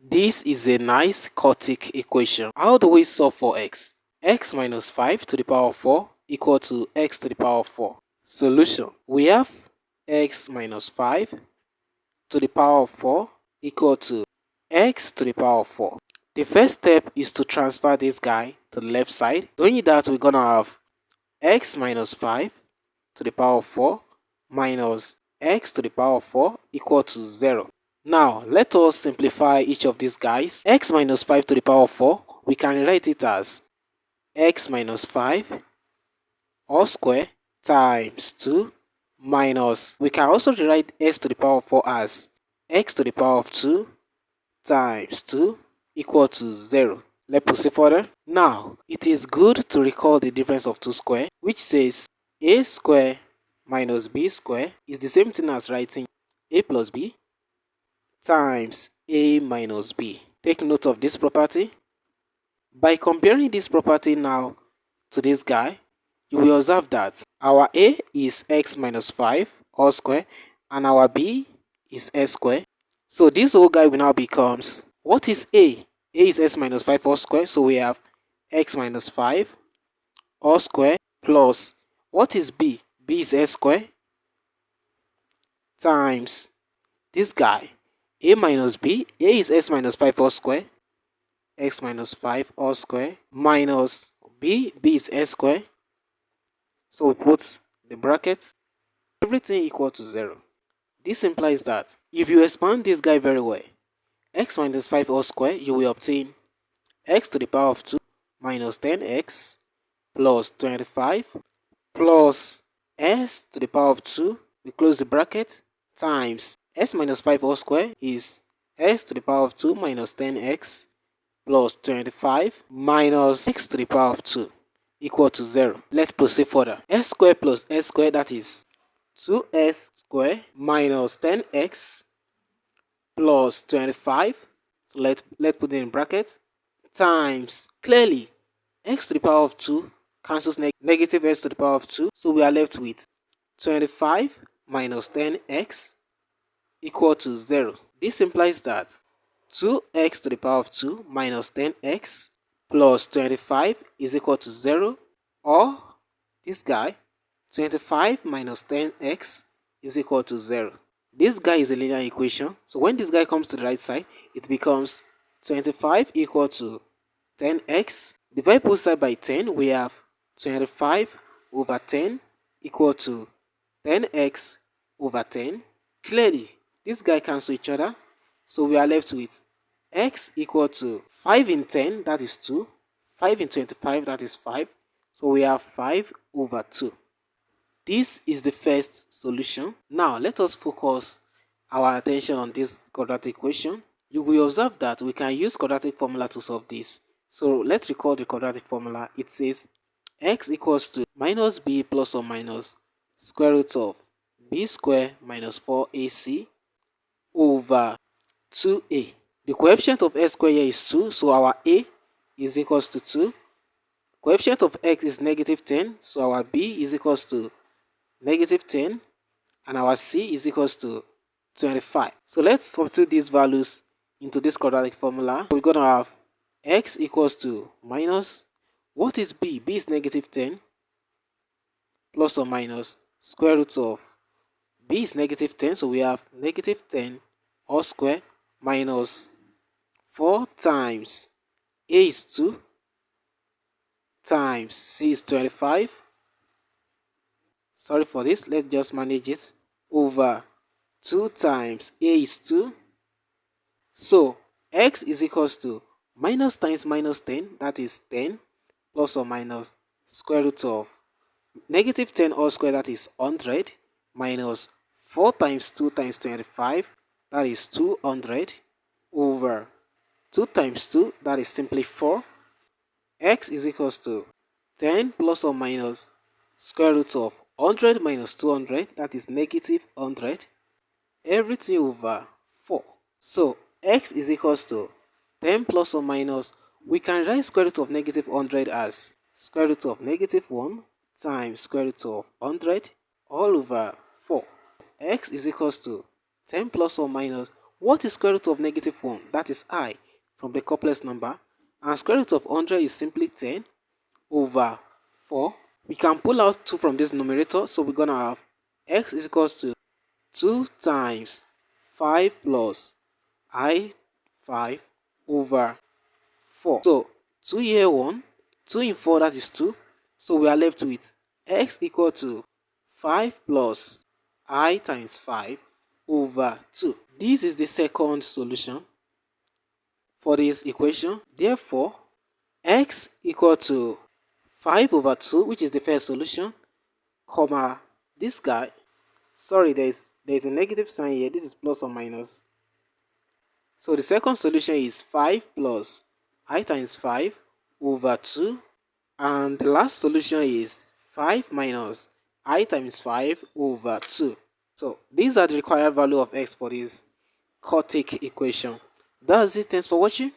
This is a nice QUARTIC equation. How do we solve for x? X minus 5 to the power of 4 equal to x to the power of 4. Solution. We have x minus 5 to the power of 4 equal to x to the power of 4. The first step is to transfer this guy to the left side. Doing that, we're going to have x minus 5 to the power of 4 minus x to the power of 4 equal to 0. Now, let us simplify each of these guys. X minus 5 to the power of 4, we can write it as x minus 5 all square times 2 minus, we can also rewrite s to the power of 4 as x to the power of 2 times 2 equal to 0. Let's proceed further. Now, it is good to recall the difference of 2 square, which says a square minus b square is the same thing as writing a plus b times a minus b. Take note of this property. By comparing this property now to this guy, you will observe that our a is x minus 5 all square and our b is s square. So this whole guy will now becomes, what is a? A is s minus 5 all square, so we have x minus 5 all square plus, what is b? B is s square times this guy, a minus b. A is s minus 5 all square, x minus 5 all square minus b is s square. So we put the brackets, everything equal to 0. This implies that if you expand this guy very well, x minus 5 all square, you will obtain x to the power of 2 minus 10x plus 25 plus s to the power of 2, we close the bracket, times s minus 5 all square is s to the power of 2 minus 10x plus 25 minus x to the power of 2 equal to 0. Let's proceed further. S square plus s square, that is 2s square minus 10x plus 25. So let's put it in brackets, times, clearly x to the power of 2 cancels negative s to the power of 2. So we are left with 25 minus 10x equal to 0. This implies that 2x to the power of 2 minus 10x plus 25 is equal to 0, or this guy, 25 minus 10x is equal to 0. This guy is a linear equation, so when this guy comes to the right side, it becomes 25 equal to 10x. Divide both sides by 10, we have 25 over 10 equal to 10x over 10. Clearly, this guy cancel each other, so we are left with x equal to 5 in 10, that is 2, 5 in 25, that is 5, so we have 5 over 2. This is the first solution. Now, let us focus our attention on this quadratic equation. You will observe that we can use quadratic formula to solve this. So, let's recall the quadratic formula. It says x equals to minus b plus or minus square root of b square minus 4ac over 2a. The coefficient of x square here is 2, so our a is equals to 2. Coefficient of x is negative 10, so our b is equals to negative 10, and our c is equals to 25. So let's substitute these values into this quadratic formula. We're going to have x equals to minus, what is b? B is negative 10 plus or minus square root of b is negative 10, so we have negative 10 all square minus 4 times a is 2 times c is 25. Sorry for this, let's just manage it, over 2 times a is 2. So x is equals to minus times minus 10, that is 10, plus or minus square root of negative 10 all square, that is 100, minus 4 times 2 times 25, that is 200, over 2 times 2, that is simply 4. X is equals to 10 plus or minus square root of 100 minus 200, that is negative 100, everything over 4. So x is equals to 10 plus or minus, we can write square root of negative 100 as square root of negative 1 times square root of 100 all over 4. X is equals to 10 plus or minus, What is square root of negative 1? That is I from the complex number. And square root of 100 is simply 10 over 4. We can pull out 2 from this numerator. So we're going to have x is equals to 2 times 5 plus I 5 over 4. So 2 here 1, 2 in 4, that is 2. So we are left with x equal to 5 plus I times 5 over 2. This is the second solution for this equation. Therefore, x equal to 5 over 2, which is the first solution, comma, this guy. Sorry, there is a negative sign here. This is plus or minus. So the second solution is 5 plus I times 5 over 2. And the last solution is 5 minus I times 5 over 2. So these are the required value of x for this QUARTIC equation. That's it. Thanks for watching.